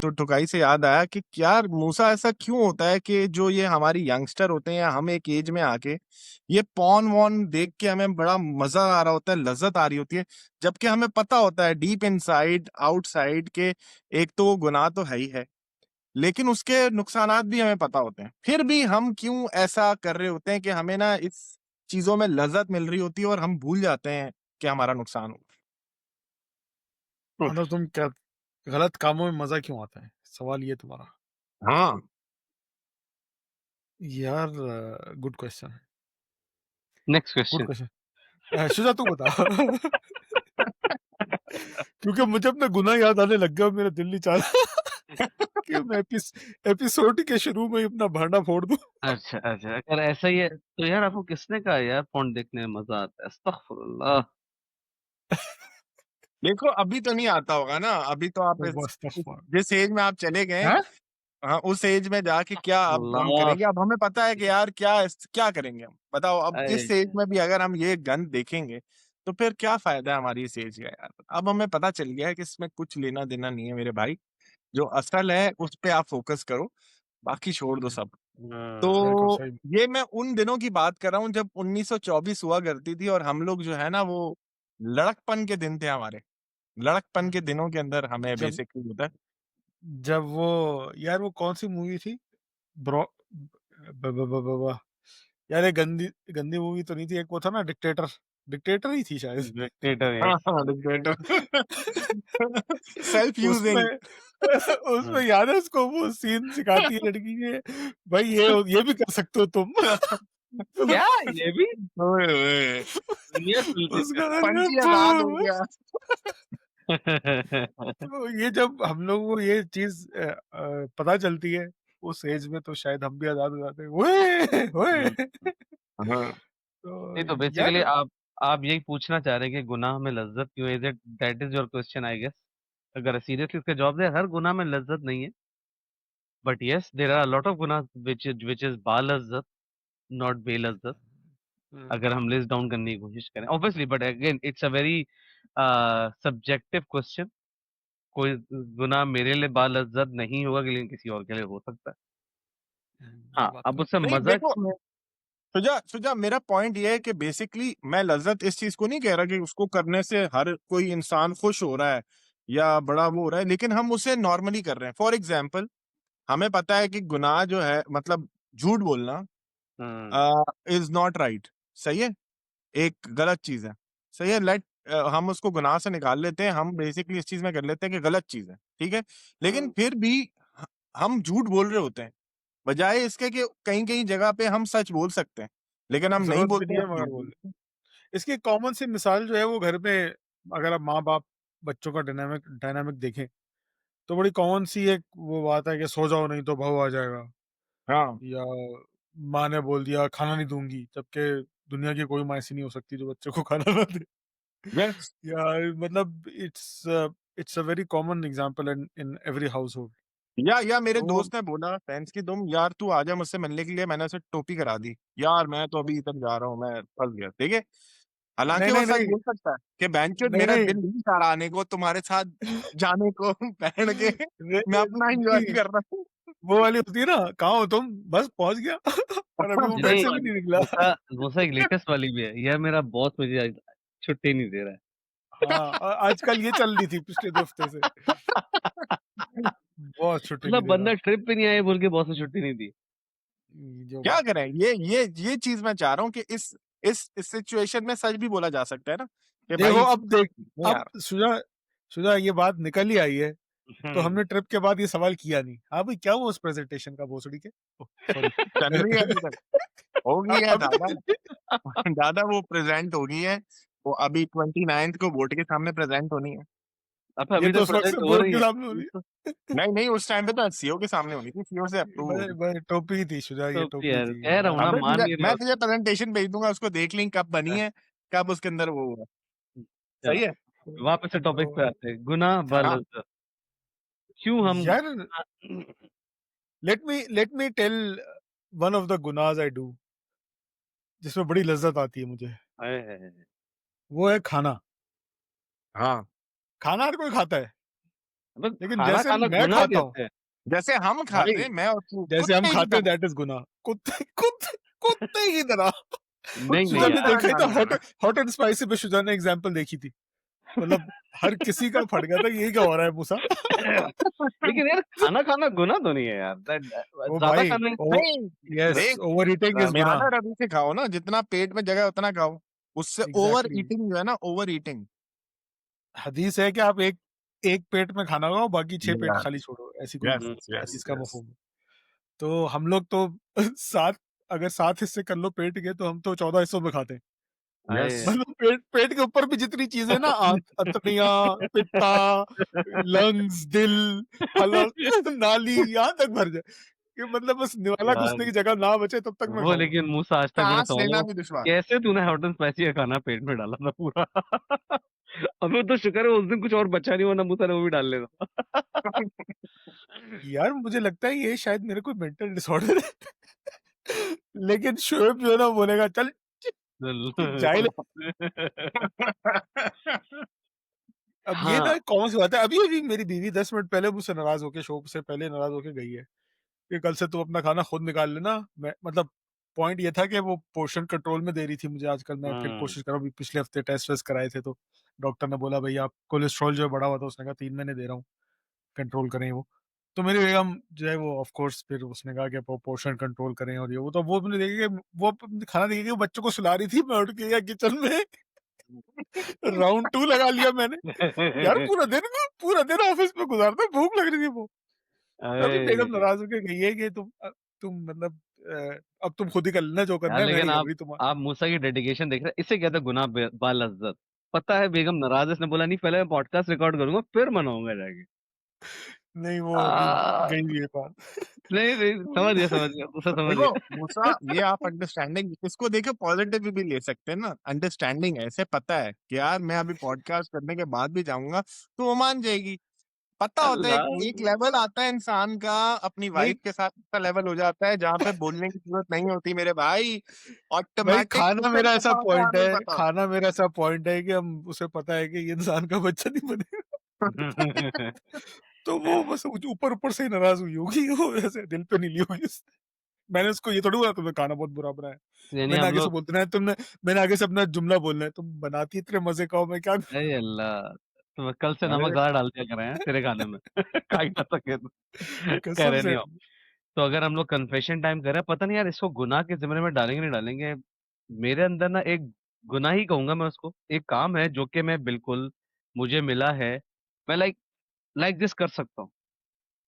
तो ठुकाई से याद आया कि यार मूसा ऐसा क्यों होता है कि जो ये हमारी यंगस्टर होते हैं या हम एक एज में आके ये पॉन वॉन देख के हमें बड़ा मजा आ रहा होता है, लज्जत आ रही होती है, जबकि हमें पता होता है डीप इनसाइड आउटसाइड के एक तो वो गुनाह तो है ही है, लेकिन उसके नुकसानात भी हमें पता होते हैं। फिर भी हम क्यों ऐसा कर रहे होते हैं कि हमें ना इस चीजों में लज्जत मिल रही होती है और हम भूल जाते हैं कि हमारा नुकसान हो। मतलब तुम क्या गलत कामों में मजा क्यों आता है, सवाल ये तुम्हारा? हाँ। यार गुड क्वेश्चन है। Next good question. Question. Shuja तू बता। क्योंकि मुझे अपना गुनाह याद आने लग गया, मेरा दिल नहीं चाह रहा कि मैं एपिसोड के शुरू में ही अपना भांडा फोड़ दूं। अच्छा अच्छा, अगर ऐसा ही है तो यार आपको किसने कहा यार फोन देखने में मजा आता है? अस्तगफुरुल्लाह। देखो अभी तो नहीं आता होगा ना, अभी तो आप अस्तगफुर। जिस एज में आप चले गए, हैं? हाँ उस एज में जाके क्या अब हम अल्लाह। करेंगे। अब हमें पता है कि यार क्या क्या करेंगे हम, बताओ अब अरे इस एज में भी अगर हम ये गन देखेंगे तो फिर क्या फायदा है हमारी इस एज का यार। अब हमें पता चल गया है कि इसमें कुछ लेना देना नहीं है मेरे भाई, जो असल है उस पे आप फोकस करो, बाकी छोड़ दो सब। बिल्कुल तो सही। ये मैं उन दिनों की बात कर रहा हूँ जब 1924 हुआ करती थी और हम लोग जो है ना वो लड़कपन के दिन थे हमारे, लड़कपन के दिनों के अंदर हमें जब बेसिकली होता है। जब वो यार वो कौन सी मूवी थी? ब्रो ब, ब, ब, ब, ब, यार ये गंदी गंदी मूवी तो नहीं थी, एक वो था ना डिक्टेटर। डिक्टेटर ही थी शायद। डिक्टेटर, हाँ यस। हाँ डिक्टेटर। सेल्फ उसमें यूजिंग। उसमें याद है उसको वो सीन सिखाती है लड़की के, भाई ये भी कर सकते हो तुम। क्या ये भी? ओए ओए, दुनिया सुलझी उसका फिर। अरे पंची आजाद हो बाप। गया। तो ये जब हम लोगों को ये चीज पता चलती है उस एज में, तो शायद हम भी आजाद हो जाते हैं। ओए ओए। हाँ। तो नहीं तो बेसिकली यार आप यही पूछना चाह रहे हैं कि गुनाह में लज्जत क्यों? Is it that is your question I guess? अगर सीरियसली इसका जवाब दे, हर गुनाह में लज्जत नहीं है, but yes there are lot of गुनाह विच इज बालज्जत, नॉट बेलज्जत, अगर हम लिस्ट डाउन करने की कोशिश करें obviously. But again it's a very subjective question. कोई गुनाह मेरे लिए बालज्जत नहीं होगा, लेकिन किसी और के लिए हो सकता है। ये हाँ, बात तो अब है। उससे नहीं मजा देखो क्यों है? सुजा सुजा, मेरा पॉइंट ये है कि बेसिकली मैं लज्जत इस चीज को नहीं कह रहा कि उसको करने से हर कोई इंसान खुश हो रहा है या बड़ा वो हो रहा है, लेकिन हम उसे नॉर्मली कर रहे हैं। फॉर एग्जाम्पल हमें पता है कि गुनाह जो है मतलब झूठ बोलना हम्म। इज नॉट राइट, सही है, एक गलत चीज है, सही है। लेट हम उसको गुनाह से निकाल लेते हैं, हम बेसिकली इस चीज में कर लेते हैं कि गलत चीज है, ठीक है। लेकिन हम्म। फिर भी ह- हम झूठ बोल रहे होते हैं, बजाय इसके कि कहीं कहीं जगह पे हम सच बोल सकते हैं, लेकिन हम नहीं जरूरत भी बोलते नहीं हैं, है हम मगर झूठ बोल। बोलते हैं। इसकी कॉमन सी मिसाल जो है वो घर में, अगर आप माँ बाप बच्चों का डायनामिक डायनामिक देखें, तो बड़ी कॉमन सी एक वो बात है कि सो जाओ नहीं तो बहू आ जाएगा, हाँ। या माँ ने बोल दिया खाना नहीं दूंगी, जबकि दुनिया की कोई माँ ऐसी नहीं हो सकती जो बच्चे को खाना ना दे। यस। या मतलब it's a very common example in in every house hold. या मेरे तो दोस्त ने बोला फ्रेंड्स की, तुम यार तू आजा मुझसे मिलने के लिए, मैंने उसे टोपी करा दी, यार मैं तो अभी इधर जा रहा हूँ, मैं फंस गया, ठीक है। हालांकि नहीं वो नहीं सच नहीं बोल सकता है कि बैंचोद नहीं मेरा नहीं दिल नहीं चाह रहा आने को तुम्हारे साथ जाने को पहन के, मैं नहीं अपना एंजॉय नहीं, कर रहा हूँ। वो वाली होती है ना, कहाँ हो तुम, बस पहुंच गया। और अभी वो नहीं बेड नहीं, से भी नहीं निकला। मूसा मूसा एक लेटेस्ट वाली भी है यार, मेरा बॉस मुझे आज छुट्टी नहीं दे रहा हाँ, आजकल ये चल रही थी पिछले 2 हफ्ते से, है। बहुत छुट्टी नहीं मतलब दे रहा। बंदा ट्रिप पे नहीं आया बोल के बॉस ने छुट्टी नहीं दी। जो क्या बात है। करें, ये चीज मैं चाह रहा हूँ कि इस सिचुएशन में सच भी बोला जा सकता है ना कि देखो भाई अब देख, नहीं अब यार। सुजा सुजा ये बात निकल ही आई है, तो हम्म। हमने ट्रिप के बाद ये सवाल किया नहीं। हाँ भाई, क्या हुआ उस प्रेजेंटेशन का भोसड़ी के? सॉरी। चल रही है अभी तक, होगी है अभी दादा। दादा वो प्रेजेंट होगी है, वो अभी 29th को वोट के सामने प्रेजेंट होनी है। अब ये अभी तो तक उस वक्त से प्रेजेंट हो बोर्ड रही के है। सामने हो रही नहीं नहीं, उस टाइम पे तो सीओ के सामने होनी थी, सीओ से है। अप्रूव भाई होगी। भाई टोपी थी सुजा, ये तो टोपी यार थी, कह रहा हूँ ना, मान। अबे मान नहीं रहे मैं हो। तुझे प्रेजेंटेशन भेज दूंगा, उसको देख लिंक कब बनी है, कब उसके अंदर वो हुआ। चलो सही है। वापस से टॉपिक पे तो आते हैं, गुनाह हाँ। बालज्जत। क्यों हम यार let me tell one of the गुनाज आई डू, जिसमें बड़ी लज्जत आती है मुझे। हाय हाय हाय। वो है खाना। हाँ। खाना हर कोई खाता है, अबे लेकिन खाना जैसे खाना मैं गुनाह खाता हूँ कैसे है? जैसे हम खाते भाई, हैं, मैं और तू जैसे हम कुत्ते की खाते हैं तरह, दैट इज गुनाह। कुत्ते कुत्ते कुत्ते की तरह। नहीं नहीं सुजान ने यार। देखा ही था, खाना। हॉट हॉट एंड स्पाइसी पे सुजान ने एग्जांपल देखी थी। मतलब हर किसी का फट गया था, यही क्या हो रहा है मूसा। लेकिन यार खाना खाना गुनाह तो नहीं है यार। ओ ज्यादा भाई, खाना ओ नहीं, यस, देख, ओवर ईटिंग इज गुनाह। ज्यादा रवि से खाओ ना, जितना पेट में जगह है उतना खाओ। उससे ओवर एग्जैक्टली। ईटिंग जो है ना, ओवर ईटिंग। हदीस है कि आप एक एक पेट में खाना खाओ, बाकी 6 पेट खाली छोड़ो, ऐसी कोई यस यस हदीस का यस। मफहूम है। तो हम लोग तो 7, अगर 7 हिस्से कर लो पेट के, तो हम तो 14 हिस्सों में खाते हैं। यस। आए। मतलब पेट पेट के ऊपर भी जितनी चीजें ना, अतड़ियाँ, पित्ता, लंग्स, दिल, हलक, नाली, यहाँ तक भर जाए कि मतलब बस निवाला यार घुसने की जगह ना बचे तब तक मैं वो खाऊंगा। लेकिन मूसा आज तक मेरे सांस सवालों लेना को भी दुश्वार। कैसे तूने हॉट एंड स्पाइसी का खाना पेट में डाला था पूरा। अबे तो शुक्र है उस दिन कुछ और बचा नहीं, वरना मूसा ने वो भी डाल लेता। यार मुझे लगता है ये शायद मेरे कोई मेंटल डिसऑर्डर है। लेकिन शोएब जो है ना बोलेगा चल जाए। अब ये हाँ। ना कौन सी बात है, अभी अभी मेरी बीवी 10 मिनट पहले मुझसे नाराज होके, शो से पहले नाराज होके गई है कि कल से तू अपना खाना खुद निकाल लेना। मैं मतलब पॉइंट ये था कि वो पोर्शन कंट्रोल में दे रही थी मुझे आजकल। मैं फिर हम्म। कोशिश कर रहा हूँ, अभी पिछले हफ्ते टेस्ट वेस्ट कराए थे तो डॉक्टर ने बोला भाई आप कोलेस्ट्रॉल जो है बढ़ा हुआ था, उसने कहा 3 महीने दे रहा हूँ, कंट्रोल करें वो। तो मेरी बेगम जो है वो ऑफ कोर्स फिर उसने कहा कि पोर्शन कंट्रोल करें और ये वो, तो वो मैंने देखा कि वो खाना देखा कि वो बच्चों को सुला रही थी, मैं उठ के गया किचन में, राउंड 2 लगा लिया मैंने। यार पूरा दिन ऑफिस में गुजारता, भूख लग रही थी वो। तभी बेगम अरे नाराज होकर गई है कि तुम मतलब अब तुम खुद ही कर लेना जो करना यार है, मैं लेकिन नहीं कर आप रही तुम्हारा। आप मूसा की डेडिकेशन देख रहे हैं, इसे कहते हैं गुनाह बालज्जत। पता है बेगम नाराज है, इसने बोला नहीं पहले मैं पॉडकास्ट रिकॉर्ड करूंगा फिर मनाऊंगा जाके। नहीं वो अभी आ, गई हुई है बात। नहीं नहीं, समझ गया मूसा, समझ देखो गया। मूसा, ये आप अंडरस्टैंडिंग इसको देखो पॉजिटिव भी ले सकते हैं ना। अंडरस्टैंडिंग ऐसे पता है कि यार मैं अभी पॉडकास्ट करने के बाद भी जाऊंगा तो वो मान जाएगी। पता होता है अल्लाह। एक लेवल आता है इंसान का, अपनी भाई वाइफ के साथ का लेवल हो जाता है जहां पे बोलने की जरूरत नहीं होती मेरे भाई। भाई ऑटोमेटिक खाना उसे मेरा ऐसा पता होता है, पॉइंट हमें है, पता होता खाना मेरा ऐसा पॉइंट है कि हम उसे पता है कि ये इंसान का बच्चा नहीं बनेगा। तो वो बस ऊपर ऊपर से ही नाराज हुई होगी, वो ऐसे दिल पे नहीं ली होगी उसने। मैंने उसको ये थोड़ी बोला तुमने खाना बहुत बुरा बनाया है। यानी मैंने हम आगे से लोग, बोलते ना तुमने, मैंने आगे से अपना जुमला बोलना है, तुम बनाती इतने मजे का हो, मैं क्या अरे अल्लाह, तो कल से है। नमक अरे ज्यादा डाल दिया कर रहे हैं तेरे खाने में। खाई ना सके तो। कह कसम रहे नहीं से। हो। तो अगर हम लोग कन्फेशन टाइम कर रहे हैं, पता नहीं यार इसको गुनाह के जिम्मे में डालेंगे नहीं डालेंगे। मेरे अंदर ना एक गुनाह ही कहूंगा मैं उसको, एक काम है जो कि मैं बिल्कुल, मुझे मिला है, मैं लाइक लाइक दिस कर सकता हूँ,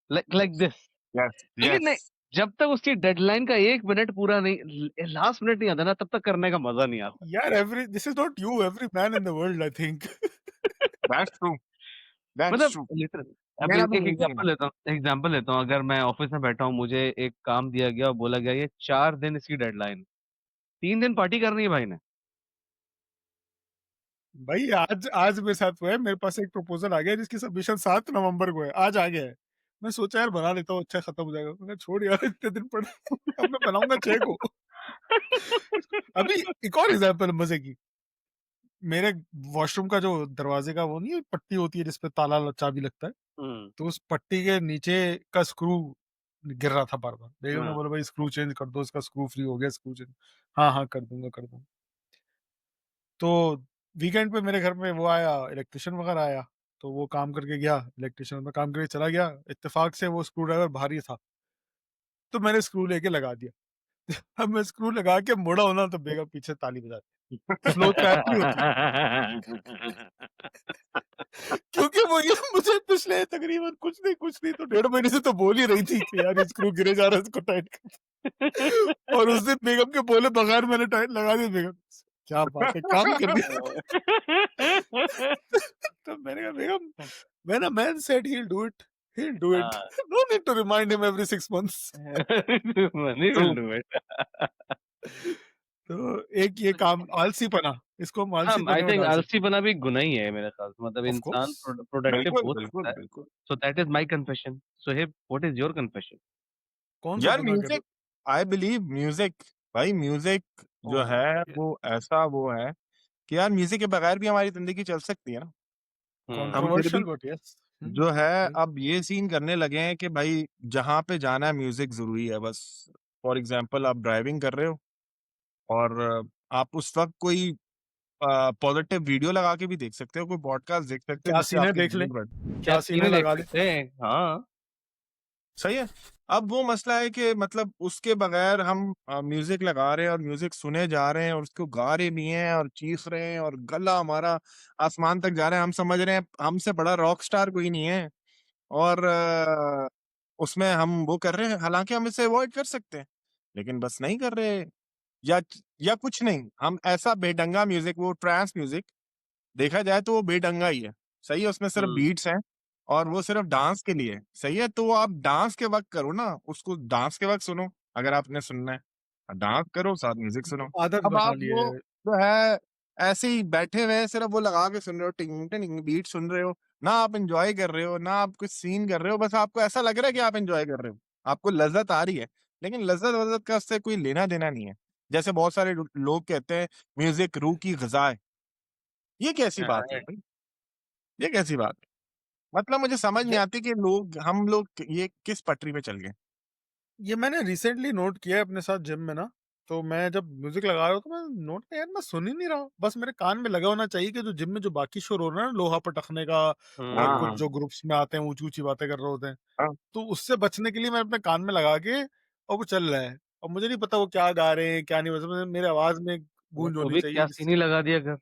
लाइक लाइक दिस। यस लेकिन यस। नहीं, जब तक उसकी डेडलाइन का 1 मिनट पूरा नहीं, लास्ट मिनट नहीं आता ना, तब तक करने का मजा नहीं आता। यार every this is not you, every man in the world I think. That's true, that's मतलब ट्रू। लिटरली, अब मेरा भी एक यही सीन है। एग्जांपल लेता हूँ। अगर मैं ऑफिस में बैठा हूँ, मुझे एक काम दिया गया और बोला गया ये 4 दिन इसकी डेडलाइन, 3 दिन पार्टी करनी है भाई ने। भाई आज आज मेरे साथ हुआ है, मेरे पास एक प्रपोजल आ गया जिसकी सबमिशन 7 नवंबर को है, आज आ गया है। मैं सोचा यार बना लेता हूँ, अच्छा खत्म हो जाएगा। मैंने छोड़ यार, इतने दिन पड़े। अब मैं बनाऊंगा 6 को। अभी एक और एग्जांपल मजे की। मेरे वॉशरूम का जो दरवाजे का वो नहीं है, पट्टी होती है जिसपे ताला चाबी लगता है, हम्म। तो उस पट्टी के नीचे का स्क्रू गिर रहा था बार बार। बेगम ने हाँ। बोला भाई स्क्रू चेंज कर दो, इसका स्क्रू फ्री हो गया, स्क्रू चेंज। हाँ हाँ कर दूंगा कर दूंगा। तो वीकेंड पे मेरे घर में वो आया, इलेक्ट्रिशियन वगैरह आया, तो वो काम करके गया, इलेक्ट्रिशियन में काम करके चला गया। इत्तेफाक से वो स्क्रू ड्राइवर भारी था, तो मैंने स्क्रू लेके लगा दिया। अब मैं स्क्रू लगा के मुड़ा होना, तो बेगम पीछे ताली बजाती। स्लो क्लैप नहीं होती, क्योंकि वो ये मुझे पिछले तकरीबन कुछ नहीं तो 1.5 महीने से तो बोल ही रही थी कि यार ये स्क्रू गिरे जा रहा है, इसको टाइट कर। और उस दिन बेगम के बोले बगैर मैंने टाइट लगा दिया। बेगम क्या बात है, काम कर दिया। तो मैंने कहा बेगम, when a man said he'll do it. हाँ। No need to remind him every 6 months. Money true. Will do it. तो एक ये काम आलसीपना, इसको हम हाँ, आई आलसीपने में थिंक डाल सकते आलसीपना भी गुनाह ही है मेरे ख्याल से। मतलब हैं। ऑफ इंसान कोर्स। प्रोडक्टिव बिल्कुल हो बिल्कुल सकता है। बिल्कुल। So that is my confession. Soheb, what is your confession? कौन सा यार गुनाह कर? म्यूजिक, आई बिलीव म्यूजिक, भाई म्यूजिक जो ओह है यस। वो ऐसा वो है कि यार म्यूजिक के बगैर भी हमारी जिंदगी चल सकती है ना। हम फिर भी कंट्रोवर्शियल बट यस। जो है वही। अब ये सीन करने लगे हैं कि भाई जहाँ पे जाना है म्यूजिक ज़रूरी है बस। फॉर एग्ज़ाम्पल आप ड्राइविंग कर रहे हो और आप उस वक़्त कोई पॉज़िटिव वीडियो लगा के भी देख सकते हो, कोई पॉडकास्ट देख सकते हो क्या जिससे सीन है आपकी देख लें, मूड बढ़े। क्या क्या सीन है सीने देख लगा लें। सकते हैं, हाँ। सही है। अब वो मसला है कि मतलब उसके बगैर हम म्यूज़िक लगा रहे हैं और म्यूज़िक सुने जा रहे हैं और उसको गा रहे भी हैं और चीख रहे हैं और गला हमारा आसमान तक जा रहा है। हम समझ रहे हैं हमसे बड़ा रॉक स्टार कोई नहीं है और उसमें हम वो कर रहे हैं, हालाँकि हम इसे अवॉइड कर सकते हैं, लेकिन बस नहीं कर रहे या कुछ नहीं, हम ऐसा बेढंगा म्यूज़िक वो ट्रांस म्यूज़िक देखा जाए तो वो बेढंगा ही है। सही है, उसमें सिर्फ़ हुँ। बीट्स हैं और वो सिर्फ़ डांस के लिए है। सही है, तो आप डांस के वक़्त करो ना, उसको डांस के वक़्त सुनो, अगर आपने सुनना है। डांस करो, साथ म्यूज़िक सुनो। आदत अब बना आप ली वो है। जो है ऐसे ही बैठे हुए हैं, सिर्फ़ वो लगा के सुन रहे हो, टिंग-टिंग बीट सुन रहे हो, ना आप एन्जॉय कर रहे हो, ना आप कुछ सीन कर रहे हो, बस आपको ऐसा लग रहा है कि आप एन्जॉय कर रहे हो। आपको लज़्ज़त आ रही है, लेकिन लज़्ज़त-वज़्ज़त का उससे कोई लेना-देना नहीं है। जैसे बहुत सारे लोग कहते हैं, म्यूज़िक रूह की ग़िज़ा है। ये कैसी बात हुई करेक्ट। भाई? ये कैसी बात? मतलब मुझे समझ नहीं ये आती कि हम लोग ये किस पटरी पे चल गए। ये मैंने रिसेंटली नोट किया है अपने साथ जिम में ना, तो मैं जब म्यूजिक लगा रहा हूँ तो मैं नोट किया यार मैं सुन ही नहीं रहा हूँ। बस मेरे कान में लगा होना चाहिए कि जो जिम में जो बाकी शोर हो रहा है ना, लोहा पटकने का और हुँ, कुछ हाँ, जो ग्रुप्स में आते हैं ऊँची-ऊँची बातें कर रहे होते हैं, हाँ। तो उससे बचने के लिए मैं अपने कान में लगा के और वो चल रहा है। और मुझे नहीं पता वो क्या गा रहे हैं, क्या नहीं, बस मेरे आवाज़ में गूंज तो होनी भी चाहिए क्या सीन ही जिससे लगा दिया कर।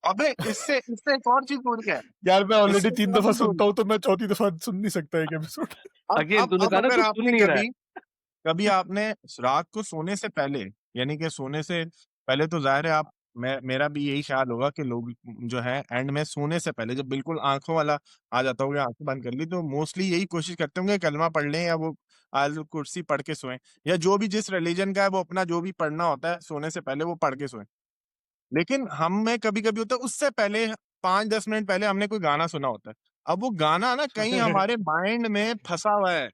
अबे! इससे इससे एक और चीज़ हो रही है। यार मैं ऑलरेडी इससे एक 3 और दफ़ा चीज़ हो रही सुनता है। हूँ, तो मैं चौथी दफ़ा सुन नहीं सकता एक एपिसोड। अगेन तूने अब कहा ना अगर तू सुन आपने नहीं रहा है। कभी आपने रात को सोने से पहले, यानी कि सोने से पहले तो ज़ाहिर है आप मैं मेरा भी यही ख़्याल होगा कि लोग जो है एंड में सोने से पहले जब बिल्कुल आँखों वाला आ जाता होगा, आँखें बंद कर ली, तो मोस्टली यही कोशिश करते होंगे कलमा पढ़ लें या वो आयतुल कुर्सी पढ़ के सोएँ या जो भी जिस रिलीजन का है वो अपना जो भी पढ़ना होता है, सोने से पहले वो पढ़ के सोएँ। लेकिन हम में कभी-कभी होता है उससे पहले 5-10 मिनट पहले हमने कोई गाना सुना होता है। अब वो गाना ना कहीं हमारे माइंड में फँसा हुआ है,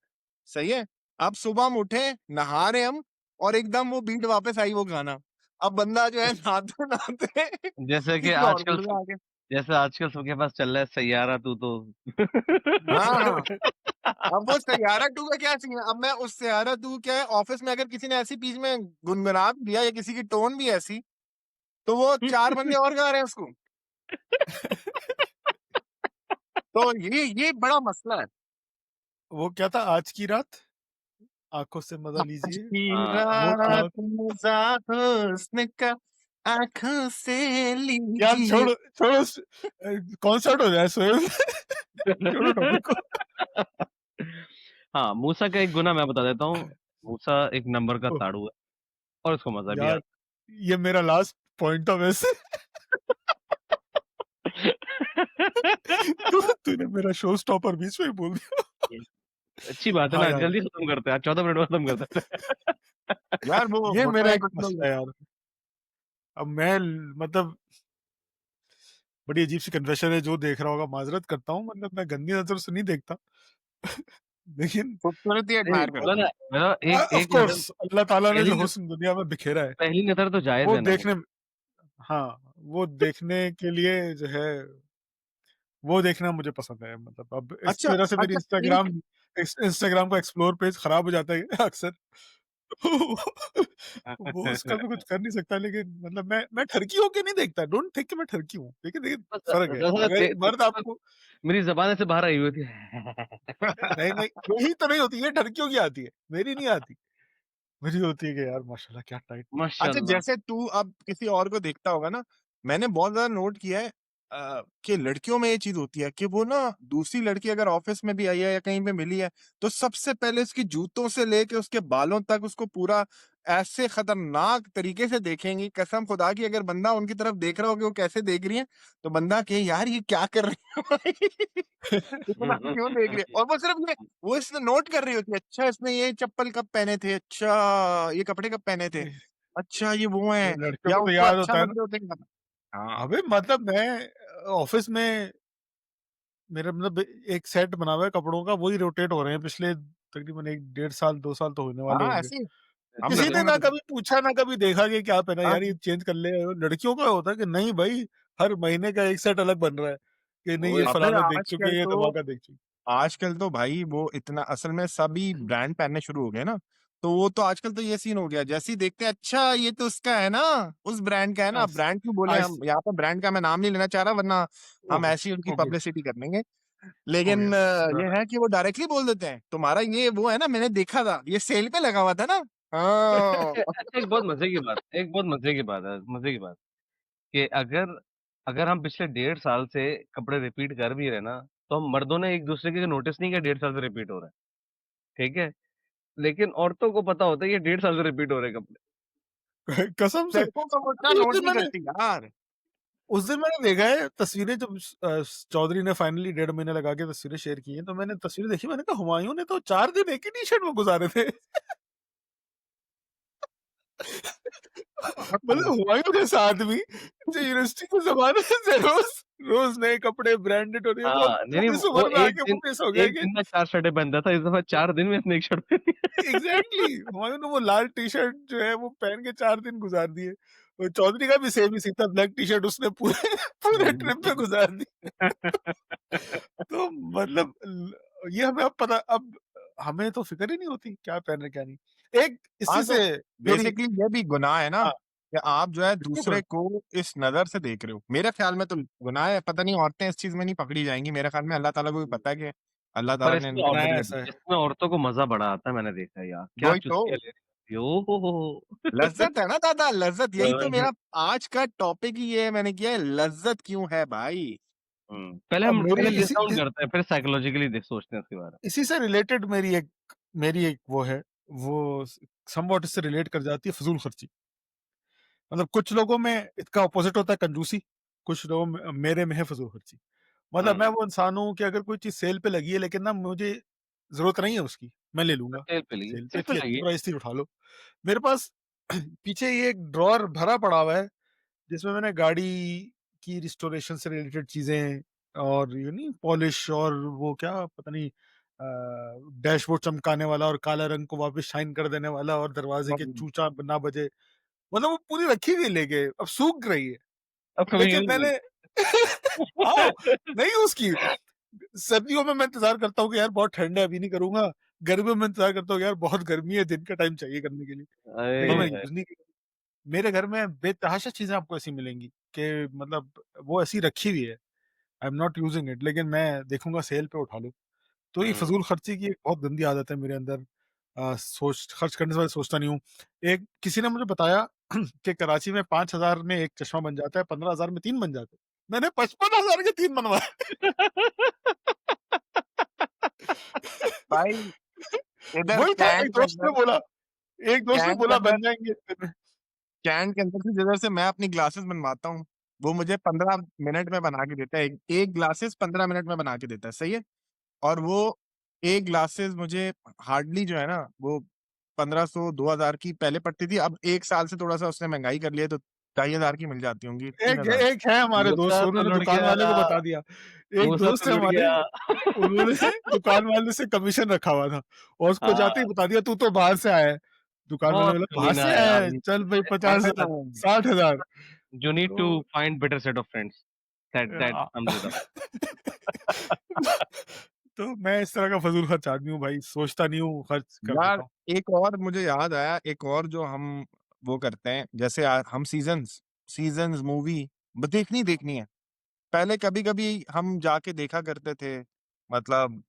सही है? अब सुबह हम उठे, नहा रहे हम और एकदम वो बीट वापस आई वो गाना। अब बंदा जो है नहाते-नहाते जैसे कि किसी और आजकल मूड में सब आ गया। जैसे आजकल सबके पास चल रहा है सैयारा तू तो। हाँ, हाँ। अब वो सैयारा 2 का क्या सीन है? अब मैं उस सैयारा 2 क्या है ऑफ़िस में अगर किसी ने ऐसी बीच में गुनगुना भी दिया या किसी की टोन भी ऐसी, तो वो 4 बंदे और गा रहे हैं उसको। तो ये बड़ा मसला है। वो क्या था आज की रात, आँखों से मज़ा आज लीजिए, की हाँ, वो रात आँख मज़ा हुस्न का आँखों से यार लीजिए। छोड़ो छोड़ो कॉन्सर्ट हो जाए स्वयं। छोड़ो टॉपिक को। हाँ, मूसा का एक गुना मैं बता देता हूँ। मूसा एक नंबर का ओह! ताड़ू है और उसको मज़ा भी यार आता ये मेरा लास्ट पॉइंट था वैसे। है। तूने मेरा शो स्टॉपर बीच में ही बोल दिया। अच्छी बात है हाँ ना, यार, जल्दी खत्म करते हैं, आज 14 मिनट में खत्म करते हैं। यार वो ये होता मेरा है एक कुछ लोग मसला है यार। अब मैं मतलब बड़ी अजीब सी कन्फेशन है, जो देख रहा होगा माज़रत करता हूँ, मतलब मैं गंदी नज़र से नहीं देखता। लेकिन खूबसूरत ही नहीं, एडमायर बोला करते ना हैं। मतलब एक ऑफ एक नज़र कोर्स अल्लाह ताला ने पहली जो न हुस्न दुनिया में बिखेरा है, पहली नज़र तो जायज़ वो है ना वो। देखने हाँ, वो देखने के लिए जो है वो देखना मुझे पसंद है। मतलब अब इसकी अच्छा वज़ह से मेरी अच्छा एक इंस्टाग्राम का एक्सप्लोर पेज खराब हो जाता है अक्सर। वो उसका भी कुछ कर नहीं सकता, लेकिन मतलब मैं ठरकी होके नहीं देखता, डोंट थिंक कि मैं ठरकी हूँ। देखिए देखिए बस फ़र्क है। ज़रा अगर मर्द आपको मेरी ज़बान ऐसे बाहर आई हुई थी। नहीं, नहीं यही तो नहीं होती, ये ठरकियों की आती है, मेरी नहीं आती। मेरी होती है कि यार माशाल्लाह क्या टाइट। अच्छा माशाअल्लाह। जैसे तू अब किसी और को देखता होगा ना, मैंने बहुत ज़्यादा नोट किया है कि लड़कियों में ये चीज़ होती है कि वो ना दूसरी लड़की अगर ऑफ़िस में भी आई है या कहीं पे मिली है, तो सबसे पहले उसकी जूतों से लेके उसके बालों तक उसको पूरा ऐसे खतरनाक तरीके से देखेंगी, कसम खुदा की अगर बंदा उनकी तरफ देख रहा हो कि वो कैसे देख रही हैं, तो बंदा कहे यार ये क्या कर रही है भाई? इतना क्यों देख रही है? और वो सिर्फ़ ये वो इसने नोट कर रही होती है, अच्छा इसने ये चप्पल कब पहने थे, अच्छा ये कपड़े कब पहने थे। अच्छा ये वो हैं लड़कियों या को तो उसको याद अच्छा होता है लग ना। रहे होते हैं हाँ, अबे मतलब मैं ऑफिस में मेरा मतलब एक सेट बना हुआ है कपड़ों का, वही रोटेट हो रहे हैं पिछले तकरीबन 1 डेढ़ साल 2 साल तो होने वाले हाँ, होंगे। ऐसे ही हम किसी लड़कों ने में ना तो कभी पूछा ना कभी देखा कि क्या पहना है, हाँ, यार ये चेंज कर ले। लड़कियों का होता है कि नहीं भाई, हर महीने का एक सेट अलग बन रहा है। कि नहीं वो ये इस अबे फलाना देख चुके आजकल हैं, ये तो धमाका देख चुके आजकल तो भाई वो इतना असल में सभी ब्रांड पहनने शुरू हो गए ना, तो वो तो आजकल तो ये सीन हो गया, जैसे ही देखते हैं अच्छा ये तो उसका है ना, उस ब्रांड का है ना, हैं। ब्रांड क्यों बोले, आज हम यहाँ पे ब्रांड का मैं नाम नहीं लेना चाह रहा वरना हम ओहो ऐसी उनकी ओ गुड पब्लिसिटी कर लेंगे। ओ लेकिन यस ये है कि वो डायरेक्टली बोल देते हैं तुम्हारा ये वो है ना, मैंने देखा था ये सेल पे लगा हुआ था ना। हाँ। अच्छा एक बहुत मजे की बात, एक बहुत मजे की बात है, मजे की बात कि अगर अगर हम पिछले 1.5 साल से कपड़े रिपीट कर भी रहे ना, तो हम मर्दों ने एक दूसरे के नोटिस नहीं किया 1.5 साल से रिपीट हो रहा है, ठीक है? लेकिन औरतों को पता होता है ये 1.5 साल से रिपीट हो रहे हैं कपड़े। कसम से लड़कों को वो इतना अरे नोट नहीं करती यार। उस दिन मैंने देखा है तस्वीरें जब चौधरी ने फाइनली 1.5 महीने लगा के तस्वीरें शेयर की हैं, तो मैंने तस्वीरें देखी, मैंने कहा हुमायूं ने तो 4 दिन एक ही टी शर्ट में गुजारे थे। मतलब हुमायूं जैसा आदमी जो यूनिवर्सिटी के जमाने से रोज रोज नए कपड़े ब्रांडेड हो रहे हैं, वो हाँ, नहीं, नहीं, अब इस वो उम्र में आके वो पेश हो गया एक कि दिन में 4 शर्टें पहनता था, इस दफ़ा 4 दिन में इसने 1 शर्ट पहनी है। एग्जैक्टली हुमायूं ने वो लाल टी शर्ट जो है वो पहन के 4 दिन गुजार दिए। और चौधरी का भी सेम ही सीन था, ब्लैक टी शर्ट उसने पूरे पूरे ट्रिप पे गुजार दी। तो मतलब ये हमें अब पता, अब हमें तो फिक्र ही नहीं होती क्या पहन रहे क्या नहीं। एक हाँ, इसी तो से मेरी बेसिकली ये भी गुनाह है ना हाँ कि आप जो है बिल्कुल दूसरे को इस नज़र से देख रहे हो। मेरे ख़्याल में तो गुनाह है, पता नहीं औरतें इस चीज़ में नहीं पकड़ी जाएँगी। मेरे ख़्याल में अल्लाह ताला को भी पता है कि अल्लाह पर ताला ने इनके अंदर बनाया ये ऐसा है। इसमें औरतों को मज़ा बड़ा आता है, मैंने देखा है यार, क्या वही तो, चुस्कियाँ ले रही हैं। ओह हो! लज़्ज़त है ना दादा, लज़्ज़त यही तो अ, मेरा आज का टॉपिक ही ये है, मैंने किया है लज़्ज़त क्यों है भाई? अब मेरी पहले लिस्ट इसी डाउन करते हैं, फिर साइकोलॉजिकली सोचते हैं इसके बारे इसी से रिलेटेड मेरी एक वो है, वो समवॉट इससे रिलेट कर जाती है फजूल खर्ची। मतलब कुछ लोगों में इसका ऑपोजिट होता है कंजूसी, कुछ लोगों में मेरे में है फजूल खर्ची। में। मतलब मैं वो इंसान हूँ कि अगर कोई चीज़ सेल पे लगी है लेकिन ना मुझे ज़रूरत नहीं है उसकी, मैं ले लूँगा। सेल पे लिए, सेल पे सेल पे थी, अच्छी लगी। प्राइस थी, उठा लो। मेरे पास पीछे ये एक ड्रॉअर भरा पड़ा हुआ है, जिसमें मैंने गाड़ी की रिस्टोरेशन से रिलेटेड चीज़ें और ये नहीं पॉलिश और वो क्या पता नहीं डैशबोर्ड चमकाने वाला और काला रंग को वापस शाइन कर देने वाला और दरवाजे के हुँ, चूचा ना बजे, मतलब वो पूरी रखी हुई है लेके, अब सूख रही है। अब कभी लेकिन यूज़ नहीं। मैंने हाँ, नहीं यूज़ की। सर्दियों में मैं इंतज़ार करता हूँ कि यार बहुत ठंड है अभी नहीं करूँगा। गर्मियों में इंतज़ार करता हूँ कि यार बहुत गर्मी है, दिन का टाइम चाहिए करने के लिए। लेकिन अरे मैं है! यूज़ नहीं की। मेरे घर में बेतहाशा चीज़ें आपको ऐसी मिलेंगी कि मतलब वो ऐसी रखी हुई है, I am not using it, लेकिन मैं देखूँगा सेल पे उठा लूँ। तो ये हुँ। फ़िज़ूल खर्ची की एक बहुत गंदी आदत है मेरे अंदर। सोच खर्च करने से पहले सोचता नहीं हूँ। एक किसी ने मुझे बताया कि कराची में 5,000 में 1 चश्मा बन जाता है, 15,000 में 3 बन जाते हैं। मैंने 55,000 के 3 बनवाए। भाई इधर वही था, कैंट के अंदर एक दोस्त ने कैंट के बोला अंदर बन जाएँगे इतने में। कैंट के अंदर से जिधर से मैं अपनी ग्लासेस बनवाता हूँ, वो मुझे 15 मिनट में बना के देता है। एक ग्लासेस 15 मिनट में बना के देता है, सही है? और वो एक ग्लासेस मुझे हार्डली जो है ना, वो 1500 2000 की पहले पड़ती थी, अब 1 साल से थोड़ा-सा उसने महँगाई कर लिया है, तो 2500 की मिल जाती होंगी, एक 3000। एक है हमारे दोस्त, मुद्दा तो उन्होंने लुढ़ दुकान वाले गया, को बता दिया। एक मूसा दोस्त तो है लुढ़ हमारे, गया। उन्होंने दुकान वाले से कमीशन रखा हुआ था और उसको जाते ही हाँ, बता दिया तू तो बाहर से आया है। दुकान वाले बहुत ने बोला बाहर कमीना से है आया यार है, ये। चल भाई ऐसा 50,000 हाँ, 60,000। यू नीड टू तो find better set of friends that uh sums it up. तो मैं इस तरह का फ़ज़ूल ख़र्च आदमी हूँ भाई, सोचता नहीं हूँ, खर्च कर यार देता हूँ। एक और मुझे याद आया, एक और जो हम वो करते हैं, जैसे हम सीज़न्स मूवी ब देखनी है। पहले कभी-कभी हम जाके देखा करते थे, मतलब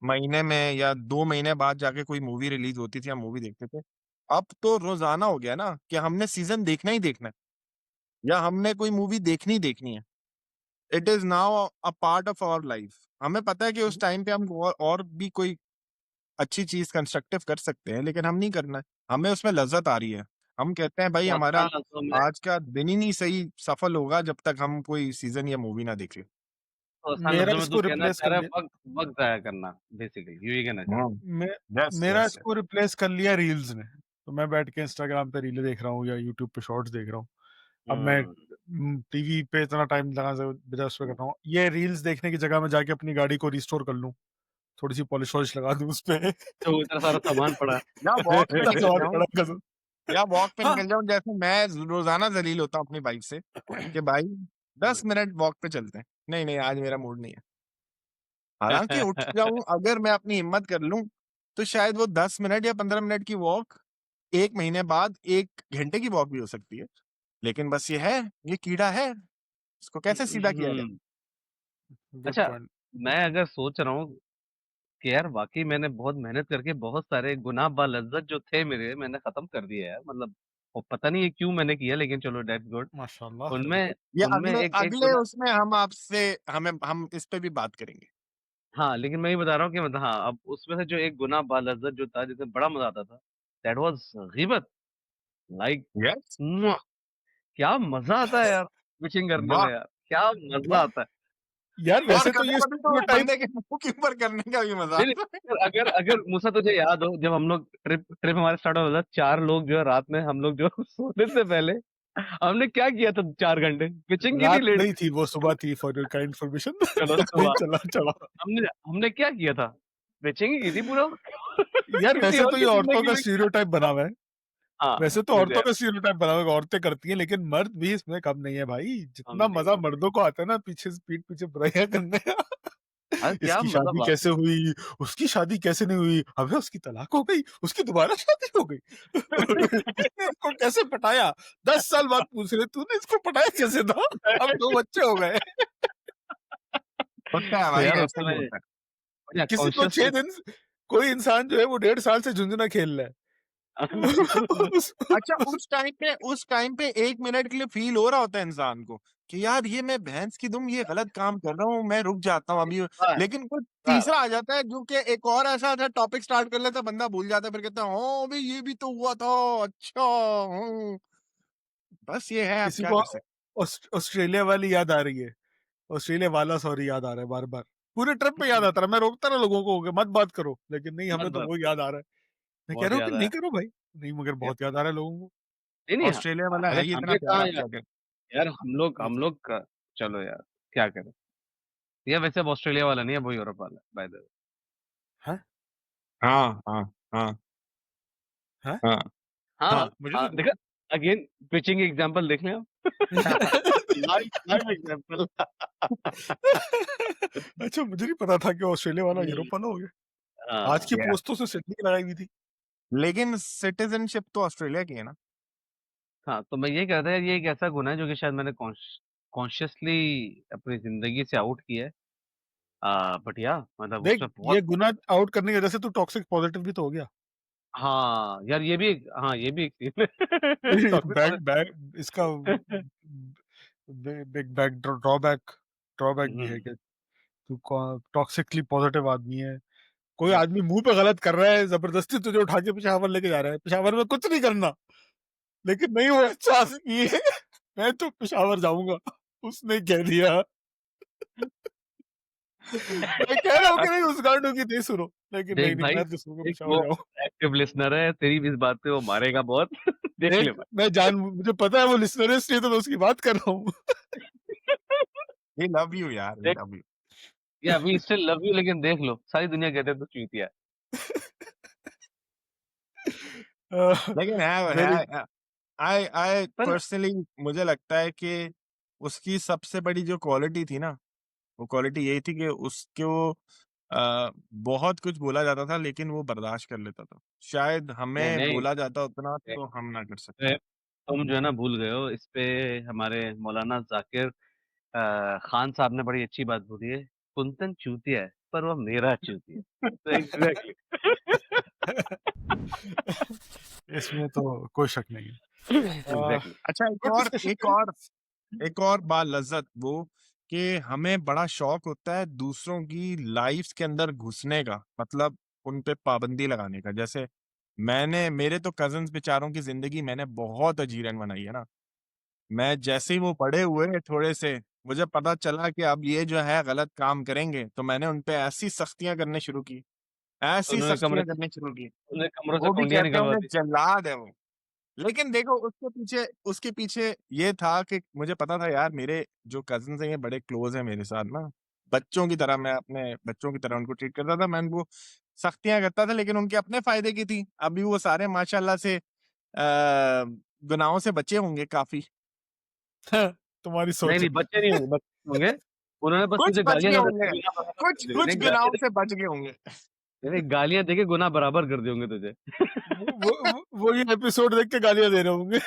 महीने में या 2 महीने बाद जाके कोई मूवी रिलीज़ होती थी, हम मूवी देखते थे। अब तो रोज़ाना हो गया ना कि हमने सीज़न देखना ही देखना है या हमने कोई मूवी देखनी ही देखनी है। It is now a part of our life. हमें पता है कि उस टाइम पे हम और भी कोई अच्छी चीज़ कंस्ट्रक्टिव कर सकते हैं, लेकिन हम नहीं करना है। हमें उसमें लज़्ज़त आ रही है। हम कहते हैं भाई हमारा चौथा तो मैं आज का दिन ही नहीं सही सफल होगा जब तक हम कोई सीज़न या मूवी ना देखें। तो आसान मेरा लफ्ज़ों में तू इसको कहना रिप्लेस चाह कर रहा है लिया वक़्त वक़्त ज़ाया करना बेसिकली यू ही कहना चाह रहा हुँ। है। मैं यस, मेरा यस, यस। इसको रिप्लेस कर लिया रील्स ने। तो मैं बैठ के इंस्टाग्राम पे रीलें देख रहा हूँ या यूट्यूब पे शॉर्ट्स देख रहा हूँ। अब मैं हुँ। टीवी पे इतना टाइम लगाने से बजाय उस पे करता हूँ। ये रील्स देखने की जगह मैं जाके अपनी गाड़ी को रिस्टोर कर लूँ, थोड़ी-सी पॉलिश-वॉलिश लगा दूँ उसपे। तो इतना सारा सामान पड़ा है। या वॉक पे इतना निकल सामान जाऊँ पड़ा है कसम। या वॉक पे हाँ, निकल जाऊँ, जैसे मैं रोज़ाना ज़लील होता हूँ अपनी बाइक से कि भाई 10 मिनट वॉक पे चलते हैं। नहीं, नहीं आज मेरा मूड नहीं है। हालाँकि उठ जाऊँ अगर मैं अपनी हिम्मत कर लूँ, तो शायद वो 10 मिनट या 15 मिनट की वॉक 1 महीने बाद 1 घंटे की वॉक भी हो सकती है। लेकिन बस ये है, ये कीड़ा है, इसको कैसे सीधा किया जाए? हुँ। गुड अच्छा, पॉइंट। मैं अगर सोच रहा हूँ कि यार वाक़ई मैंने बहुत मेहनत करके बहुत सारे गुनाह बा-लज़्ज़त जो थे मेरे, मैंने ख़त्म कर दिए यार। मतलब वो पता नहीं है क्यों मैंने किया, लेकिन चलो दैट्स गुड। माशाल्लाह। उनमें ये उनमें अगले एक एक अगले गुनाह, उसमें हम इस पे भी बात करेंगे। हाँ, लेकिन मैं ये बता रहा हूँ कि मतलब हाँ, अब उसमें से जो एक गुनाह बा-लज़्ज़त जो था, जिसमें बड़ा मज़ा आता था, दैट वाज़ गीबत। लाइक यस, मुआ! क्या मज़ा आता है यार स्विचिंग करने में वाह! यार, क्या मज़ा वाह! आता है। यार और वैसे तो ये कभी-कभी तो स्टीरियोटाइप बंदे के मुँह के ऊपर करने का भी मज़ा नहीं, नहीं, आता है। अगर अगर मूसा तुझे याद हो जब हम लोग ट्रिप ट्रिप हमारा स्टार्ट होता था, 4 लोग जो है रात में हम लोग जो सोने से पहले हमने क्या किया था 4 घंटे? पिचिंग की थी रात लेट नहीं के। थी, वो सुबह थी फॉर योर काइंड इन्फॉर्मेशन। चलो नहीं सुबह चला चला। हमने हमने क्या किया था? पिचिंग ही की थी पूरा यार किसी वैसे और तो ये की औरतों ज़िंदगी का में क्या स्टीरियोटाइप बना था? हुआ है। हाँ, वैसे तो जैसे औरतों का स्टीरियोटाइप बना हुआ है, औरतें करती हैं, लेकिन मर्द भी इसमें कम नहीं है भाई। हम जितना नहीं मजा है भाई। मर्दों को आता है ना पीछे से पीठ पीछे बुराइयां करने का। हाँ, क्या इसकी मतलब शादी बात कैसे हुई, उसकी शादी कैसे नहीं हुई, अबे उसकी तलाक हो गई, उसकी दोबारा शादी हो गई। इसने इसको कैसे पटाया, 10 साल बाद पूछ रहे तूने इसको पटाया कैसे था, अब 2 बच्चे हो गए। होता है तो भाई, यार उस ऐसा ही समय होता है। बढ़िया किसी को कॉन्शियसली 6 दिन, कोई इंसान जो है वो 1.5 साल से झुंझुना खेल रहा है। उस- अच्छा उस टाइम पे 1 मिनट के लिए फ़ील हो रहा होता है इंसान को, कि यार ये मैं भैंस की दुम ये गलत काम कर रहा हूँ, मैं रुक जाता हूँ अभी। हाँ, लेकिन कोई हाँ, तीसरा आ जाता है जो कि एक और ऐसा टॉपिक स्टार्ट कर लेता है, बंदा भूल जाता है, फिर कहता है, "हाँ, अबे ये भी तो हुआ था, अच्छा, हुँ।" बस ये है, अब किसी क्या को कर सकते ऑस्ट्रेलिया वाली याद आ रही है, ऑस्ट्रेलिया वाला सॉरी याद आ रहा है बार बार। पूरे ट्रिप पे याद हैं। आता रहा, मैं रोकता रहा लोगों को कि मत बात करो, लेकिन नहीं मत हमें तो बात वो करो, याद आ रहा है। मैं कह बहुत रहा हूँ कि याद नहीं आया। करो भाई, नहीं मगर या बहुत याद आ रहा है लोगों को। नहीं, नहीं, ऑस्ट्रेलिया वाला अरे है ही इतना हमें प्यारा, कहाँ आप यार, क्या करें? यार हम लोग का चलो यार, क्या करें? ये वैसे अब ऑस्ट्रेलिया वाला नहीं है, वो यूरोप वाला है बाय द वे। हाँ हाँ, हाँ, हाँ, हाँ हाँ। हाँ, हाँ, मुझे तो हाँ, देखा अगेन पिचिंग एग्ज़ाम्पल देख लें आप। Live live example. अच्छा मुझे नहीं पता था कि ऑस्ट्रेलिया वाला हुँ, यूरोप वाला हो गया। आज हाँ, की या पोस्ट तो उसने सिडनी की लगाई हुई थी। लेकिन सिटीज़नशिप तो ऑस्ट्रेलिया की है ना? हाँ, तो मैं ये कह रहा था यार ये एक ऐसा गुनाह है जो कि शायद मैंने कॉन्शियसली अपनी ज़िंदगी से आउट किया है। बट या मतलब देख उसमें ये बहुत गुना आउट करने की वजह से तू टॉक्सिक पॉजिटिव भी तो हो गया। हाँ, यार ये भी एक हाँ, ये भी एक सीन है। Toxic back positive. बैक इसका बिग बैक ड्रॉबैक ड्रॉबैक भी है हुँ, कि तू टॉक्सिकली पॉजिटिव आदमी है। कोई यस। आदमी मुंह पे गलत कर रहा है, जबरदस्ती तुझे उठा के पेशावर लेके जा रहा है, पेशावर में कुछ नहीं करना, लेकिन नहीं वो अच्छा आदमी है। मैं तो पेशावर जाऊंगा, उसने कह दिया। मैं कह रहा हूँ कि नहीं उस गांडू की नहीं सुनो, लेकिन नहीं देख नहीं भाई, मैं तो सुनूंगा, देख पेशावर वो जाऊँ। एक्टिव लिसनर है, तेरी भी इस बात पे वो मारेगा बहुत। देख ले देख भाई। मैं जान मुझे पता है वो लिसनर है, इसलिए तो मैं उसकी बात कर रहा हूँ। वी लव यू यार, वी देख लव यू। या वी स्टिल लव यू, लेकिन देख लो सारी दुनिया कहते है तू चूतिया है। लेकिन वेरी आई पर पर्सनली मुझे लगता है कि उसकी सबसे बड़ी जो क्वालिटी थी ना, वो क्वालिटी यही थी कि उसको बहुत कुछ बोला जाता था लेकिन वो बर्दाश्त कर लेता था। शायद नहीं, हमें नहीं, बोला जाता उतना देख तो हम ना कर सकते। ए, तुम जो है ना भूल गए हो इस पे हमारे मौलाना ज़ाकिर खान साहब ने बड़ी अच्छी बात बोली है, कुंदन चूतिया है, पर वो मेरा चूतिया है। तो एग्ज़ैक्टली। इसमें तो कोई शक नहीं है। एग्ज़ैक्टली। अच्छा गुड डिस्कशन। एक और बात लज़्ज़त वो कि हमें बड़ा शौक होता है दूसरों की लाइफ़्स के अंदर घुसने का, मतलब उन पे पाबंदी लगाने का। जैसे मेरे तो कज़िन्स बेचारों की ज़िंदगी मैंने बहुत अजीरन बनाई है ना। मैं जैसे ही वो बड़े हुए थोड़े से, मुझे पता चला कि अब ये जो है गलत काम करेंगे, तो मैंने उन पे ऐसी सख्तियाँ करनी शुरू की। उन्हें कमरों से वो भी कुंडियाँ कहते निकलवा होंगे दी। जल्लाद है वो। लेकिन देखो उसके पीछे ये था कि मुझे पता था यार मेरे जो कज़िन्स हैं ये बड़े क्लोज़ हैं मेरे साथ ना। बच्चों की तरह मैं अपने बच्चों की तरह उनको ट्रीट करता था। मैं उनको सख्तियाँ करता था लेकिन उनके अपने फ़ायदे की थी। अभी वो सारे माशाल्लाह से गुनाहों से बचे होंगे काफ़ी। तुम्हारी नहीं, सोच नहीं, है। बच्चे नहीं होंगे, बच्चे नहीं होंगे। उन्होंने बस कुछ तुझे बच गालियाँ गए ना होंगे, देके गुनाह बराबर कर कुछ दिए होंगे। कुछ नहीं गुनाहों गालियाँ से बच गए होंगे। नहीं गालियाँ देके गुनाह बराबर कर दिए होंगे तुझे। वो ये एपिसोड देख के गालियां दे रहे होंगे।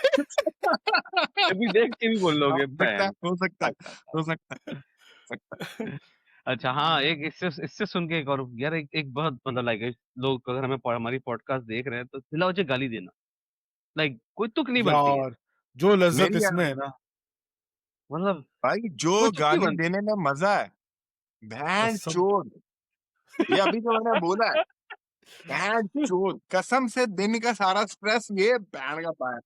अभी देख के भी बोल हाँ, लोगे हो सकता है, बहन हो सकता है, अच्छा हो सकता है, सकता है। अच्छा हाँ एक इससे सुन के एक और यार एक बहुत मतलब लाइक लोग अगर हमारी पॉडकास्ट देख रहे हैं तो बिला वजह गाली देना लाइक कोई तुक नहीं बनती है यार जो लज्जत मेरी इसमें है ना, मतलब भाई कोई जो तुक नहीं गाली बनती देने में मजा है, भैन कसम। चोद, ये अभी जो मैंने बोला है, भैन चोद, कसम से दिन का सारा स्ट्रेस ये भैन का पाया।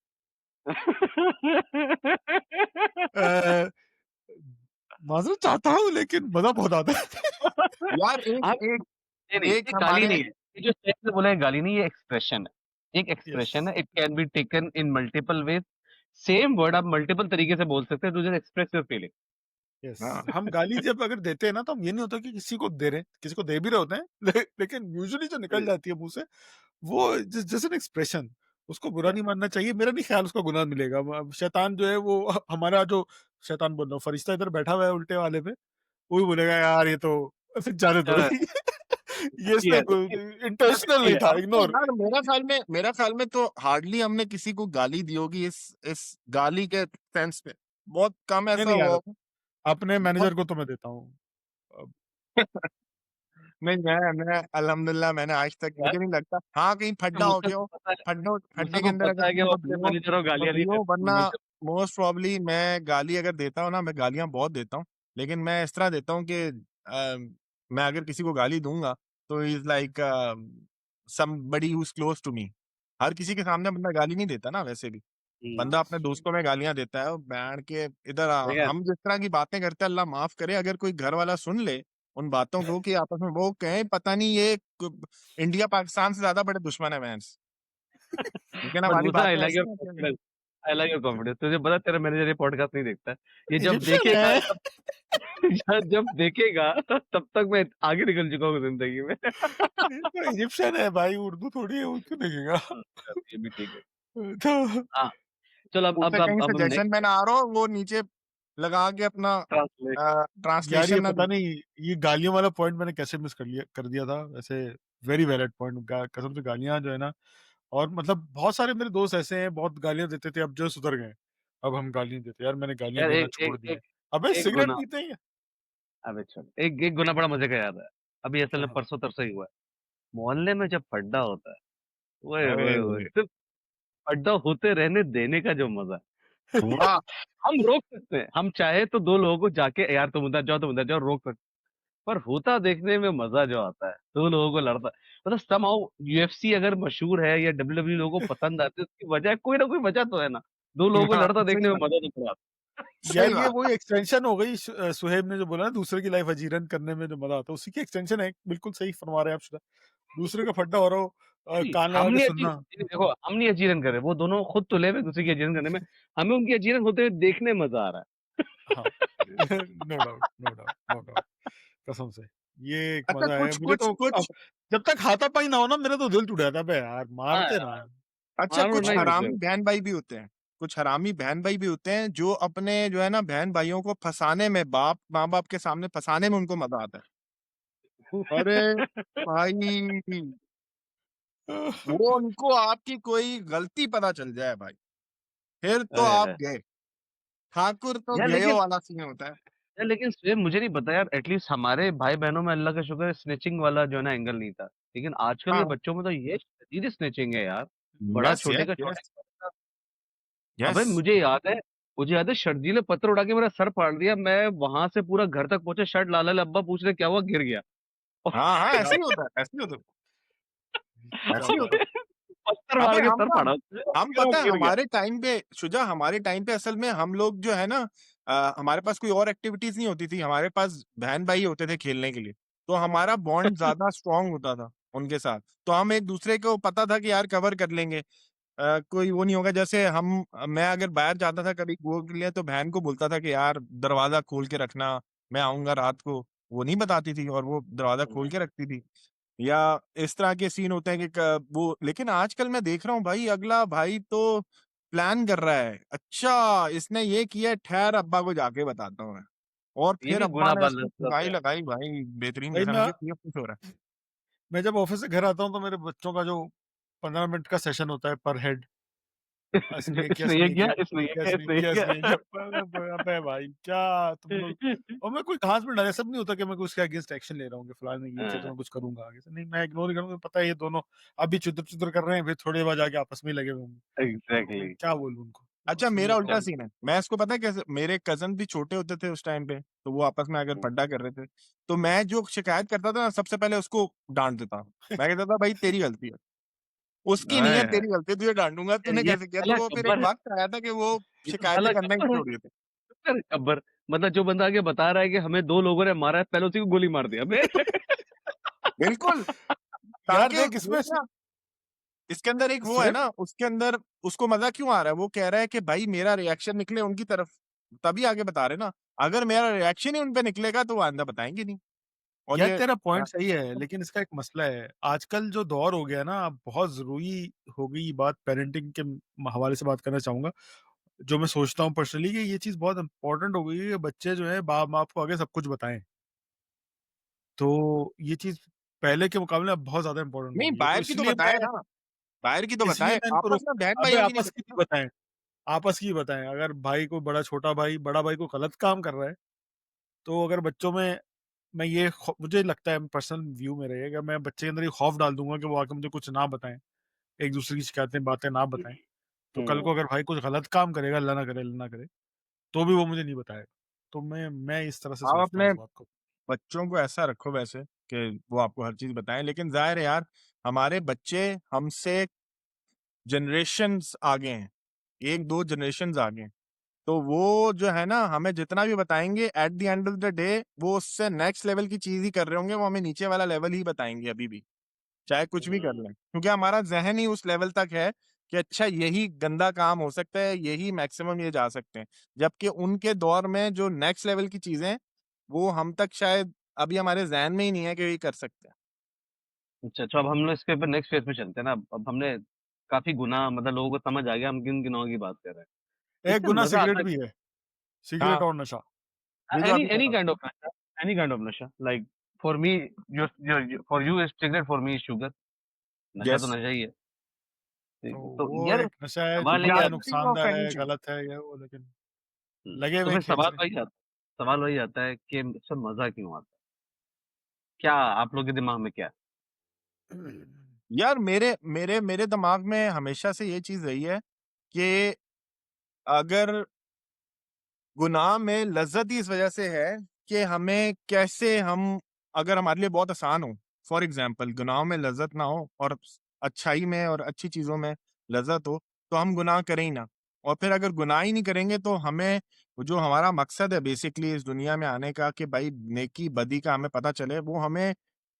अ, माजूर चाहता हूँ लेकिन मजा बहुत आता है। यार एक हाँ एक नहीं नहीं एक ये गाली हमारे नहीं है ये जो सही से बोला है गाली नहीं ये एक्सप्रेशन है एक यस एक्सप्रेशन है it can be taken in multiple ways same word आप मल्टीपल तरीके से बोल सकते हैं to just express your feeling yes. हाँ हम गाली जब अगर देते हैं ना तो हम ये नहीं होता कि किसी को दे रहे हैं, किसी को दे भी रहे होते हैं लेकिन यूजुअली जो निकल जाती है मुंह से वो जस्ट एन एक्सप्रेशन। उसको बुरा नहीं मानना चाहिए, मेरा नहीं ख्याल उसको गुनाह मिलेगा। अब शैतान जो है वो हमारा जो शैतान बोल रहा हूँ फरिश्ता इधर बैठा हुआ है उल्टे वाले पे, वो भी बोलेगा यार ये तो जाने दो। ये इसने इंटेंशनल नहीं था, अब तो इग्नोर। यार मेरा ख्याल में तो हार्डली हमने किसी को गाली दी होगी इस गाली के सेंस में, बहुत कम नहीं ऐसा नहीं हुआ यार, होगा। अपने बहुत मैनेजर को तो मैं देता हूँ। अब नहीं, मैं अल्हम्दुलिल्लाह मैंने आज तक, मुझे नहीं लगता, हाँ कहीं फड्डा हो मूसा गया को हो, पता है मूसा फड्डे के को अंदर अगर पता है कि किसी वो को अपने दियो मैनेजर को तो गालियां नहीं दियो, देता वरना मूसा मोस्ट प्रॉब्ली मैं गाली अगर देता हूँ ना, मैं गालियां बहुत देता हूँ, लेकिन मैं इस तरह देता हूँ कि मैं अगर किसी को गाली दूंगा तो is like somebody who is close to me. हर किसी के सामने बंदा गाली नहीं देता ना वैसे भी, बंदा अपने दोस्तों में गालियां देता है, और बैठ के इधर ठीक है हम जिस तरह की बातें करते हैं, अल्लाह माफ करे अगर कोई घर वाला सुन ले उन बातों को, कि आपस में वो कहें पता नहीं ये इंडिया पाकिस्तान से ज्यादा बड़े दुश्मन है मैंस, लेकिन बट हमारी मूसा आई बातें लाइक योर ऐसी होती हैं। Confidence I like your confidence तुझे पता है, तेरा मैनेजर ये पॉडकास्ट नहीं देखता है ये जब इजिप्शियन देखेगा है। तब जब देखेगा तब तक मैं आगे निकल चुका हूँ जिंदगी में ये तो इजिप्शियन है भाई, उर्दू थोड़ी है, वो क्यों देखेगा। ये भी ठीक है तो हाँ चलो उसे कहीं अब हम सजेशन में ना आ रहा हो, वो नीचे लगा के अपना नेक्स्ट यार ट्रांसलेशन ये ना पता दे। नहीं ये गालियों वाला पॉइंट मैंने कैसे मिस कर दिया था वैसे। वेरी वैलिड पॉइंट, कसम से गालियां जो है ना। और मतलब बहुत सारे मेरे दोस्त ऐसे हैं बहुत गालियां देते थे, अब जो सुधर गए। अब हम गाली नहीं देते यार, मैंने गालियां यार देना एक छोड़ एक दिया एक है। अबे एक सिगरेट गुना पीते हैं। अबे चल एक एक गुना बड़ा मजे का याद है अभी असल में हाँ। परसों तरसों ही हुआ है मोहल्ले में जब फड्डा होता है ओए अरे ओए ओए सिर्फ फड्डा होते रहने देने का जो मजा है वाह, हम रोक सकते हैं हम चाहे तो दो लोगों को जाके यार तुम उधर जाओ रोक सकते पर होता देखने में मजा जो आता है दो लोगों को लड़ता मतलब समहाउ यूएफसी अगर मशहूर है या डब्ल्यूडब्ल्यू लोगों को पसंद आती है उसकी वजह कोई ना कोई वजह तो है ना दो लोगों को हाँ लड़ता सही देखने में बात, मजा तो बड़ा आता यार सही ये बात। वही एक्सटेंशन हो गई सुहेब ने जो बोला ना, दूसरे की लाइफ अजीरन करने में जो मजा आता है उसी की एक्सटेंशन है। बिल्कुल सही फरमा रहे हैं आप शुदा। दूसरे का फड्डा हो रहा हो, है। नहीं, कान लगा हम के नहीं सुनना। देखो हम नहीं अजीरन कर रहे वो दोनों खुद तुले हुए दूसरे की अजीरन करने में हमें उनकी अजीरन होते हुए देखने में मजा आ रहा हाँ। No doubt, no doubt, no doubt. कसम से ये एक अच्छा मजा है कुछ मुझे कुछ तो। कुछ अब जब तक हाथापाई ना हो ना मेरा तो दिल टूट जाता है बे यार, है हाँ मारते ना। यार अच्छा मारो कुछ नहीं मार। मुझे हरामी बहन भाई भी होते हैं, कुछ हरामी बहन भाई भी होते हैं जो अपने जो है ना बहन भाइयों को फंसाने में, माँ बाप के सामने फंसाने में उनको मजा आता है। अरे भाई, वो उनको आपकी कोई गलती पता चल जाए भाई, फिर तो अरे आप है गए, ठाकुर तो यार गयो लेकिन वाला सीन होता है। स्वयं मुझे नहीं पता यार एटलीस्ट हमारे भाई बहनों में अल्लाह का शुक्र है स्नेचिंग वाला जो है ना एंगल नहीं था लेकिन आजकल के हाँ, बच्चों में तो ये शदीद स्नेचिंग है यार बड़ा यस छोटे यस का छोटे यस का अबे यस। मुझे याद है शर्जीले पत्थर उठा के मेरा सर फाड़ दिया मैं वहां से पूरा घर तक पहुंचे शर्ट लाल लाल अब्बा पूछ रहे क्या हुआ गिर गया हाँ हाँ, क्या ऐसे ही होता है, ऐसे ही होता है, क्या ऐसे ही होता बात। है। पत्थर अबे मार के हम सर ना, फाड़ा हम फिर वो पता है गिर गया हमारे टाइम पे, शुजा हमारे टाइम पे असल में हम लोग जो है ना, हमारे पास कोई और एक्टिविटीज नहीं होती थी, हमारे पास बहन भाई होते थे खेलने के लिए, तो हमारा बॉन्ड ज्यादा स्ट्रांग होता था उनके साथ, तो हम एक दूसरे को पता था कि यार कवर कर लेंगे, कोई वो नहीं होगा, जैसे हम, मैं अगर बाहर जाता था कभी वो के लिए तो बहन को बोलता था कि यार दरवाजा खोल के रखना, मैं आऊंगा रात को, वो नहीं बताती थी और वो दरवाजा खोल के रखती थी, या इस तरह के सीन होते हैं कि वो, लेकिन आजकल मैं देख रहा हूँ भाई अगला भाई तो प्लान कर रहा है, अच्छा इसने ये किया है, ठहर अब्बा को जाके बताता हूँ मैं, और ये फिर भी अब्बा गुनाह ने वाली उसको लत सिखाई है। लगाई भाई बेहतरीन भाई कसम मैं ये खुश हो रहा है। मैं जब ऑफ़िस से घर आता हूँ तो मेरे बच्चों का जो 15 मिनट का सेशन होता है पर हेड, इसने ये किया, इसने इसने ये ये किया, किया, इसने ये किया, इसने ये इसने ये किया, इसने ये किया। किया। अबे भाई क्या तुम लोग। और मैं कोई घास में डाले सब नहीं होता कि मैं उसके अगेंस्ट एक्शन ले रहा हूँ कि फलाना ने ये किया तो हाँ, मैं कुछ करूँगा आगे से। नहीं, मैं इग्नोर ही करूँगा, पता है ये दोनों अभी चुतर-चुतर कर रहे हैं, फिर थोड़ी देर बाद जाके आपस में ही लगे हुए होंगे। तो मैं एग्ज़ैक्टली। क्या बोलूँ उनको? तो अच्छा इसलिए मेरा थोड़ा उल्टा सीन है। मैं इसको पता है कैसे मेरे कज़न भी छोटे होते थे उस टाइम पे, तो वो आपस में अगर हुँ, पड्डा कर रहे थे, तो मैं जो शिकायत करता था ना सबसे पहले उसको डाँट देता। मैं कहता था भाई तेरी गलती है। उसकी नहीं आए है हाय! तेरी गलती है तुझे डाँटूँगा यार तूने ये कैसे किया? तो साला वो फिर एक गब्बर है, वक़्त आया था कि वो ये तो शिकायतें साला करना ही गब्बर है, छोड़ दिए थे। गब्बर है, गब्बर। मतलब जो बंदा आके बता रहा है कि हमें 2 लोगों ने मारा है, पहले उसी को गोली मार दिया हमने। बिल्कुल, यार ताकि देख वो इसमें ना इसके अंदर एक वो है सिर्फ ना, उसके अंदर उसको मज़ा क्यों आ रहा है? वो कह रहा है कि भाई मेरा रिएक्शन निकले उनकी तरफ, तभी आगे बता रहे हैं ना। अगर मेरा रिएक्शन ही उन पे निकलेगा तो वो आइंदा बताएँगे नहीं। और यार ये तेरा पॉइंट सही है, लेकिन इसका एक मसला है। आजकल जो दौर हो गया है ना, अब बहुत ज़रूरी हो गई ये बात पेरेंटिंग के हवाले से बात करना चाहूँगा। जो मैं सोचता हूँ पर्सनली कि ये चीज़ बहुत इम्पोर्टेंट हो गई है कि बच्चे जो है बाप-माँ को आगे सब कुछ बताएँ। तो ये चीज़ पहले के मुकाबले अब बहुत ज़्यादा इम्पोर्टेंट हो नहीं गई है। तो बाहर की तो बताएँ ना, बाहर की तो इसलिए बताएँ, मैं इनको आपस रोक में अबे बहन-भाइयों की नहीं आपस की बताते भी ना। बताएँ, आपस की ही बताएँ। अगर भाई को बड़ा छोटा भाई, बड़ा भाई कोई गलत काम कर रहा है, तो अगर बच्चों में मैं ये खौ मुझे लगता है पर्सनल व्यू मेरा ये है कि मैं बच्चे के अंदर ये खौफ डाल दूँगा कि वो आके मुझे कुछ ना बताएँ, एक-दूसरे की शिकायतें, बातें ना बताएँ। तो कल को हुँ, अगर भाई कुछ गलत काम करेगा, अल्लाह ना करे, अल्लाह ना करे, तो भी वो मुझे नहीं बताएगा। तो मैं इस तरह से आप सोचता हूँ अपने इस बात को। बच्चों को ऐसा रखो वैसे कि वो आपको हर चीज़ बताएँ, लेकिन ज़ाहिर है यार, हमारे बच्चे हमसे जनरेशन्स आगे हैं, 1-2 जनरेशन्स आगे हैं। तो वो जो है ना हमें जितना भी बताएँगे at the end of the day वो उससे नेक्स्ट लेवल की चीज़ ही कर रहे होंगे, वो हमें नीचे वाला लेवल ही बताएँगे अभी भी, चाहे कुछ भी कर हुँ। लें। क्योंकि हमारा ज़हन ही उस लेवल तक है कि अच्छा यही गंदा काम हो सकता है, यही मैक्सिमम ये जा सकते हैं। जबकि उनके दौर में जो नेक्स्ट लेवल की चीज़ें हैं, वो हम तक शायद अभी हमारे ज़हन में ही नहीं है कि ये कर सकते हैं। अच्छा, तो अब हम लोग इसके ऊपर नेक्स्ट फेज़ में चलते हैं ना। अब हमने काफ़ी गुनाह मतलब लोगों को समझ आ गया हम किन गुनाहों की बात कर रहे हैं। एक इससे गुना मज़ा आता सिगरेट है भी है, सिगरेट हाँ, और नशा। ये जो एनी आपने एनी कहा। काइंड ऑफ नशा, एनी काइंड ऑफ नशा like for me your for you is cigarette, for me is sugar. नशा तो यस, नशा ही है। तो तो वो यार एक नशा है जो सवाल पता यही है आता मास्टरी नुकसानदेह ऑफ एनी है, चीज़। गलत है ये वो, लेकिन है लगे हुए तो हैं फिर खींच रहे सवाल वही आता है कि इससे मज़ा क्यों आता है? क्या आप लोग के दिमाग में क्या है? हैं। यार मेरे मेरे मेरे दिमाग में हमेशा से ये चीज़ रही है कि अगर गुनाह में लज़्ज़त ही इस वज़ह से है कि हमें कैसे हम अगर हमारे लिए बहुत आसान हो, फॉर एग्ज़ाम्पल गुनाहों में लज़्ज़त ना हो और अच्छाई में और अच्छी चीज़ों में लज़्ज़त हो, तो हम गुनाह करें ही ना। और फिर अगर गुनाह ही नहीं करेंगे तो हमें जो हमारा मकसद है बेसिकली इस दुनिया में आने का कि भाई नेकी-बदी का हमें पता चले, वो हमें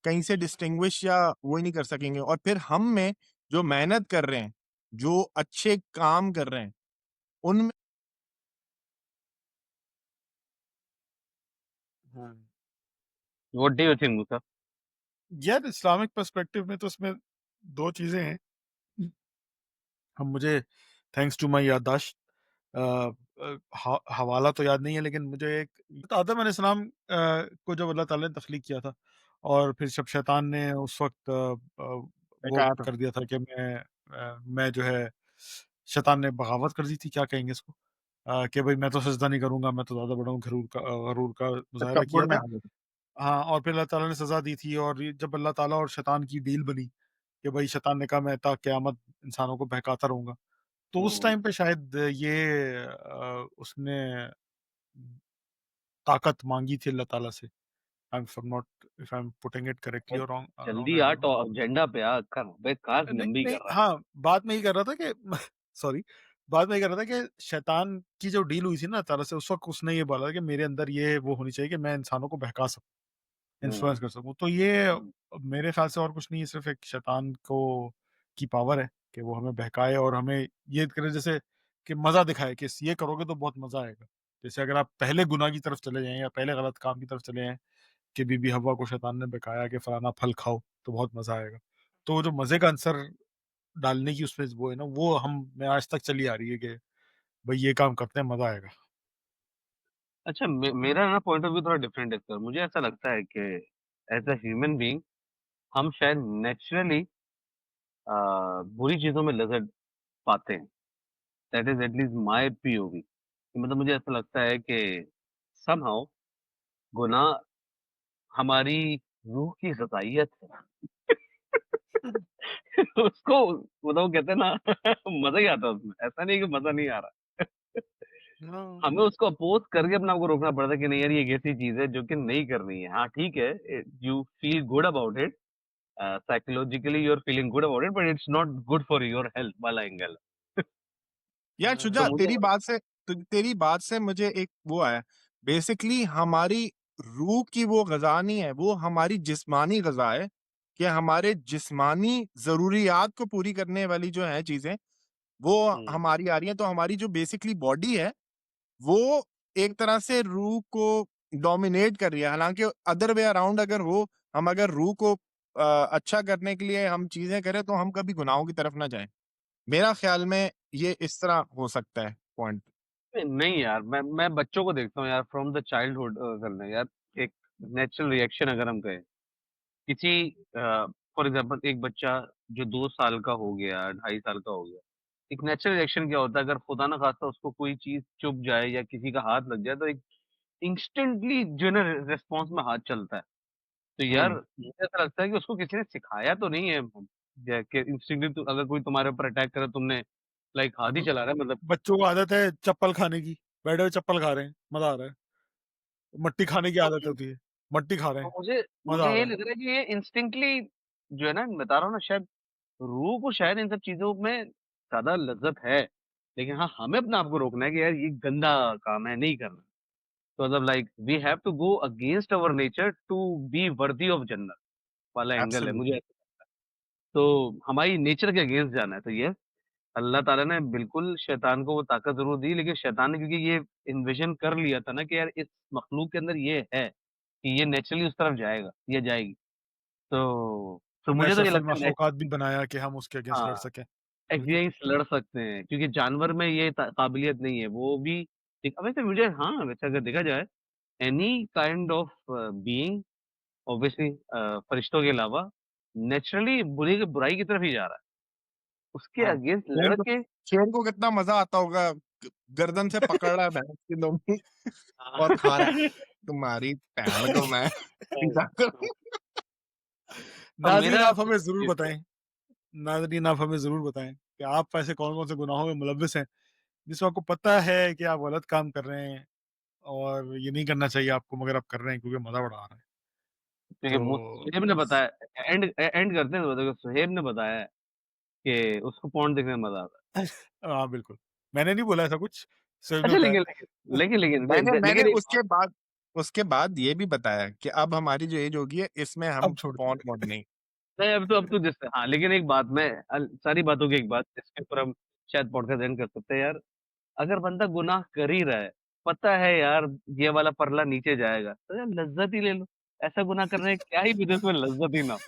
कहीं से डिस्टिंग्विश या वो ही नहीं कर सकेंगे। और फिर हम में जो मेहनत कर रहे हैं, जो अच्छे काम कर रहे हैं, उनमें हाँ। व्हाट डू यू थिंक मुसा? यार इस्लामिक पर्सपेक्टिव में तो इसमें 2 चीज़ें हैं। हम मुझे थैंक्स टू माय याददाश्त हवाला तो याद नहीं है, लेकिन मुझे एक तो आदम अलैहिस्सलाम को जब अल्लाह ताला ने तख्लीक किया था और फिर जब शैतान ने उस वक़्त वो कहा था। कर दिया था कि मैं जो है शैतान ने बगावत कर दी थी, क्या कहेंगे इसको? कि भई मैं तो सजदा नहीं करूँगा, मैं तो ज़्यादा बड़ा हूँ, गरूर का मुज़ाहरा तकब्बुर किया में था। आ गए थे। हाँ, और फिर अल्लाह ताला ने सज़ा दी थी और ये जब अल्लाह ताला और शैतान की डील बनी कि भई शैतान ने कहा मैं ता क़यामत इंसानों को बहकाता रहूँगा। तो उस हुँ, टाइम पे शायद ये उसने ताकत माँगी थी अल्लाह ताला से। If I am putting it correctly बहुत और रॉन्ग जल्दी आई आ डोंट नो। एजेंडा पे आ कर बेकार नहीं, लंबी नहीं कर रहा है। हाँ, बात मैं ये कर रहा था कि सॉरी, बात मैं ये कर रहा था कि शैतान की जो डील हुई थी ना अल्लाह ताला से, उस वक़्त उसने ये बोला कि मेरे अंदर ये वो होनी चाहिए कि मैं इंसानों को बहका सकूँ, इन्फ्लुएंस हुँ, कर सकूँ। तो ये मेरे ख़्याल से और कुछ नहीं है, सिर्फ़ एक शैतान को की पावर है कि वो हमें बहकाए और हमें ये करे जैसे कि मज़ा दिखाए कि ये करोगे तो बहुत मज़ा आएगा। जैसे अगर आप पहले गुनाह की तरफ चले जाएँ या पहले गलत काम की तरफ चले जाएँ कि बीबी हव्वा को शैतान ने बहकाया कि फलाना फल खाओ तो बहुत मज़ा आएगा। तो वो जो मज़े का अंसर डालने की उसमें वो है ना, वो हम में आज तक चली आ रही है कि भई ये काम करते हैं, मज़ा आएगा। अच्छा मेरा ना पॉइंट ऑफ व्यू थोड़ा डिफरेंट है सर। मुझे ऐसा लगता है कि एज अ ह्यूमन बीइंग हम शायद नेचुरली बुरी चीजों में लज़्ज़त पाते हैं। That is at least my POV. मतलब मुझे ऐसा लगता है कि समहाउ गुनाह हमारी रूह की ग़िज़ाइयत है। उसको मतलब वो कहते हैं ना मज़ा ही आता है उसमें। ऐसा नहीं है कि मज़ा नहीं आ रहा। हाँ। हमें उसको अपोज़ करके अपने आप को रोकना पड़ता है कि नहीं यार ये एक ऐसी चीज़ है जो कि नहीं करनी है। हाँ, ठीक है, you feel good about it, psychologically you are feeling good about it, but it's not good for your health वाला एंगल है। यार हाँ। तो शुजा, मुझे तेरी बात से मुझे एक वो आया। बेसिकली हमारी रूह की वो ग़िज़ा नहीं है, वो हमारी जिस्मानी ग़िज़ा है कि हमारे जिस्मानी ज़रूरियात को पूरी करने वाली जो हैं चीज़ें, वो हुँ, हमारी आ रही हैं। तो हमारी जो बेसिकली बॉडी है, वो एक तरह से रूह को डोमिनेट कर रही है। हालाँकि अदर वे अराउंड अगर हो, हम अगर रूह को अच्छा करने के लिए हम चीज़ें करें, तो हम कभी गुनाहों की तरफ ना जाएँ। मेरा ख़्याल में ये इस तरह हो सकता है पॉइंट। नहीं यार, मैं बच्चों को देखता हूँ यार फ्रॉम द चाइल्डहुड करने यार, एक नेचुरल रिएक्शन अगर हम कहें, किसी फॉर एग्ज़ाम्पल एक बच्चा जो 2 साल का हो गया, 2.5 साल का हो गया, एक नेचुरल रिएक्शन क्या होता है अगर खुदा ना खास्ता उसको कोई चीज़ चुभ जाए या किसी का हाथ लग जाए तो एक इंस्टेंटली जो है ना रिस्पॉन्स में हाथ चलता है। तो यार हुँ। मुझे ऐसा लगता है कि उसको किसी ने सिखाया तो नहीं है कि इंस्टिंक्टली तो अगर कोई तुम्हारे ऊपर अटैक करे तुमने लाइक हाथ ही अब चला रहा है मतलब। बच्चों को आदत है चप्पल खाने की, बैठे हुए चप्पल खा रहे हैं, मज़ा आ रहा है। मट्टी खाने की आदत होती है, मट्टी खा रहे तो हैं, मुझे मज़ा मुझे आ ये रहा है। लग रहा है कि ये इंस्टिंक्टली जो है ना मैं बता रहा हूँ ना शायद रूह को शायद इन सब चीज़ों में ज़्यादा लज़्ज़त है। लेकिन हाँ, हमें अपने आप को रोकना है कि यार ये गंदा काम है, नहीं करना। तो मतलब like we have to go against our nature to be worthy of जन्नत वाला एंगल है मुझे एब्सोल्युटली। ऐसा लगता है। तो हमारी नेचर के अगेंस्ट जाना है। तो ये अल्लाह ताला ने बिल्कुल शैतान को वो ताकत ज़रूर दी, लेकिन शैतान ने क्योंकि ये एन्विज़न कर लिया था ना कि यार इस मख़लूक के अंदर ये है, कि ये नेचुरली उस तरफ जाएगा या जाएगी। तो मुझे तो हमेशा ये फिर लगता है मखलूक़ात भी बनाया कि हम उसके अगेंस्ट लड़ हाँ, सकें। बिल्कुल। अगेंस्ट लड़ सकते हैं क्योंकि जानवर में ये काबिलियत नहीं है। वो भी एक वैसे मुझे हाँ, वैसे अगर देखा जाए any kind of being obviously फरिश्तों के अलावा नेचुरली बुराई की तरफ ही जा रहा है। उसके हाँ, अगेंस्ट लड़ के शेर को कितना मज़ा आता होगा, गर्दन से पकड़ रहा है भैंस की लोमड़ी और खा रहा है। तुम्हारी भैन को मैं सीधा करूँ। तो नाज़रीन मेरा आप हमें ज़रूर बताएँ नाज़रीन आप हमें ज़रूर बताएँ कि आप ऐसे कौन-कौन से गुनाहों में मुलव्विस हैं, जिसमें आपको पता है कि आप गलत काम कर रहे हैं और ये नहीं करना चाहिए आपको मगर आप कर रहे हैं क्योंकि मज़ा बड़ा आ रहा है। क्योंकि तो सुहेब ने बताया एंड करते हैं तो देखो सुहेब ने बताया है कि उसको पॉर्न देखने में मज़ा आता है। हाँ, बिल्कुल। मैंने नहीं बोला ऐसा कुछ, सिर्फ ने अच्छा बताया। मैंने लेकिन एक उसके बाद ये भी बताया कि अब हमारी जो एज होगी है, इसमें अब हम छोड़ पॉर्न दिया। वॉर्न नहीं। नहीं अब तो जैसे हाँ, लेकिन एक बात मैं सारी बातों की एक बात जिसके ऊपर हम शायद पॉडकास्ट एंड कर सकते हैं यार। अगर बंदा गुनाह कर ही रहा है, पता है यार ये वाला परला नीचे जाएगा, तो यार लज़्ज़त ही ले लो। ऐसा गुनाह करने का क्या ही जिसमें लज़्ज़त ही ना हो।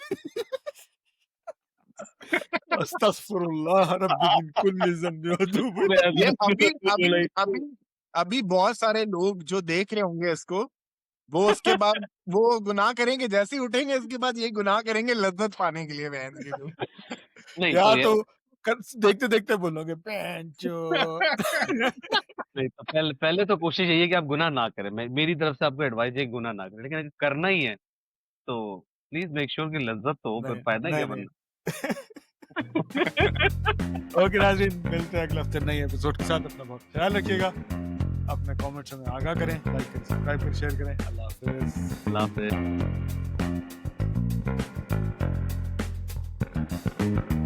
अस्तगफिरुल्लाह रब्बी मिन कुल्ली ज़ंबि व अतूबु मैं ये ऐसा अभी बहुत सारे लोग जो देख रहे होंगे इसको, वो उसके बाद वो गुनाह करेंगे, जैसे ही उठेंगे इसके बाद यही गुनाह करेंगे लज़्ज़त पाने के लिए बहन की तो। नहीं या तो यार तो कर देखते-देखते बोलोगे पैंचो। नहीं तो पहले पहले तो कोशिश यही है कि आप गुनाह ना करें। मेरी तरफ से आपको एडवाइस है कि गुनाह ना करें। लेकिन अगर करना ही है, तो प्लीज़ मेक श्योर कि लज़्ज़त तो हो, फिर नहीं, फ़ायदा क्या नहीं, वरना। नहीं। ओके नाज़रीन मिलते हैं अगले हफ्ते नए एपिसोड के साथ। अपना बहुत ख्याल रखिएगा। अपने कमेंट्स हमें आगाह करें, लाइक करें, सब्सक्राइब करें, शेयर करें। अल्लाह हाफ़िज़। अल्लाह हाफ़िज़।